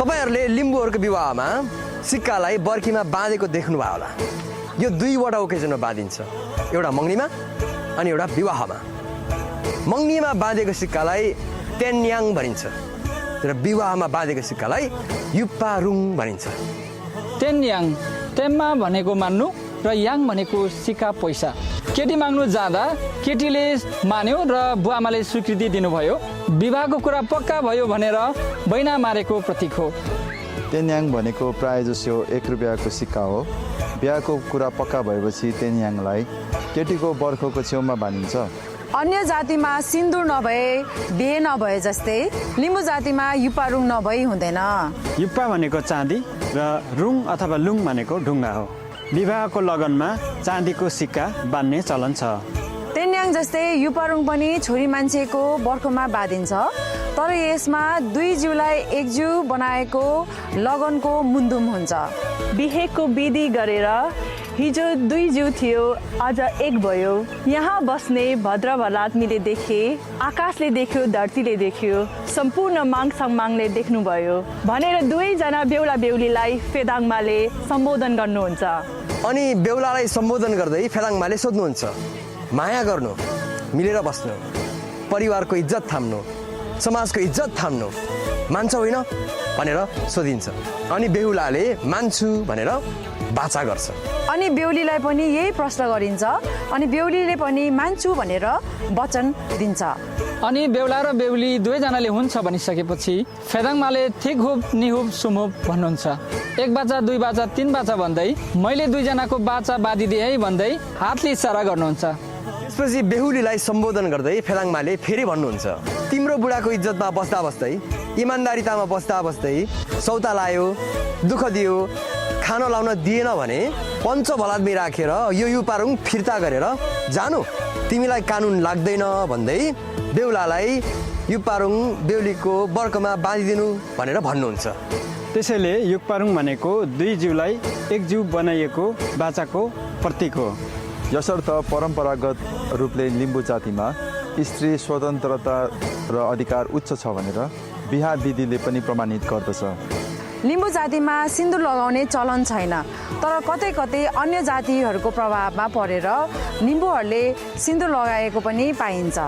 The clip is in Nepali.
तपाईहरुले लिम्बूहरुको विवाहमा सिक्कालाई बर्खीमा बाँधेको देख्नुभयो होला। यो दुईवटा ओकेजनमा बाँधिन्छ, एउटा मगनीमा अनि एउटा विवाहमा। मगनीमा बाँधेको सिक्कालाई तेन्याङ भनिन्छ र विवाहमा बाँधेको सिक्कालाई युप्पारुङ भनिन्छ। तेन्याङ, तेम्मा भनेको मान्नु र याङ भनेको सिक्का पैसा। केटी माग्नु जाँदा केटीले मान्यो र बुवाआमाले स्वीकृति दिनुभयो। विवाहको कुरा पक्का भयो भनेर बैना मारेको प्रतीक हो। तेन्याङ भनेको प्रायजसो 1 रुपियाँको सिक्का हो। बिहाको कुरा पक्का भएपछि तेन्याङलाई केटीको बर्खोको छेउमा बाँधिन्छ। अन्य जातिमा सिन्दुर नभए बिहे नभए जस्तै लिम्बू जातिमा युप्पारुङ नभई हुँदैन। युप्पा भनेको चाँदी र रुङ अथवा लुङ भनेको ढुङ्गा हो। विवाहको लगनमा चाँदीको सिक्का बान्ने चलन छ। तेन्याङ जस्तै युप्पारुङ पनि छोरी मान्छेको बर्खोमा बाँधिन्छ, तर यसमा दुई जिउलाई एक जिउ बनाएको लगनको मुन्दुम हुन्छ। बिहेको विधि गरेर हिजो दुई जिउ थियो, आज एक भयो। यहाँ बस्ने भद्र भलात्मीले देखे, आकाशले देख्यो, धरतीले देख्यो, सम्पूर्ण माग सम्माङले देख्नुभयो भनेर दुवैजना बेहुला बेहुलीलाई फेदाङमाले सम्बोधन गर्नुहुन्छ। अनि बेहुलालाई सम्बोधन गर्दै फेदाङमाले सोध्नुहुन्छ, माया गर्नु, मिलेर बस्नु, परिवारको इज्जत थाम्नु, समाजको इज्जत थाम्नु मान्छ होइन भनेर सोधिन्छ। अनि बेहुलाले मान्छु भनेर बाचा गर्छ। अनि बेहुलीलाई पनि यही प्रश्न गरिन्छ, अनि बेहुलीले पनि मान्छु भनेर वचन दिन्छ। अनि बेहुला र बेहुली दुवैजनाले हुन्छ भनिसकेपछि फेदाङमाले थिक हुप निहुप सुमुप भन्नुहुन्छ। 1 बाचा 2 बाचा 3 बाचा भन्दै मैले दुईजनाको बाचा बाँधिदिए है भन्दै हातले इसारा गर्नुहुन्छ। त्यसपछि बेहुलीलाई सम्बोधन गर्दै फेदाङमाले फेरि भन्नुहुन्छ, तिम्रो बुढाको इज्जतमा बस्दा बस्दै, इमान्दारितामा बस्दा बस्दै सौता लायो, दुःख दियो, खाना लाउन दिएन भने पञ्च भलाद्मी राखेर यो युप्पारुङ फिर्ता गरेर जानु, तिमीलाई कानुन लाग्दैन भन्दै बेहुलालाई युप्पारुङ बेहुलीको बर्खमा बाँधिदिनु भनेर भन्नुहुन्छ। त्यसैले युप्पारुङ भनेको दुई जिउलाई एक जिउ बनाइएको बाचाको प्रतीक हो। यसर्थ परम्परागत रूपले लिम्बू जातिमा स्त्री स्वतन्त्रता र अधिकार उच्च छ भनेर बिहा विधिले पनि प्रमाणित गर्दछ। लिम्बू जातिमा सिन्दुर लगाउने चलन छैन, तर कतै कतै अन्य जातिहरूको प्रभावमा परेर लिम्बूहरूले सिन्दुर लगाएको पनि पाइन्छ।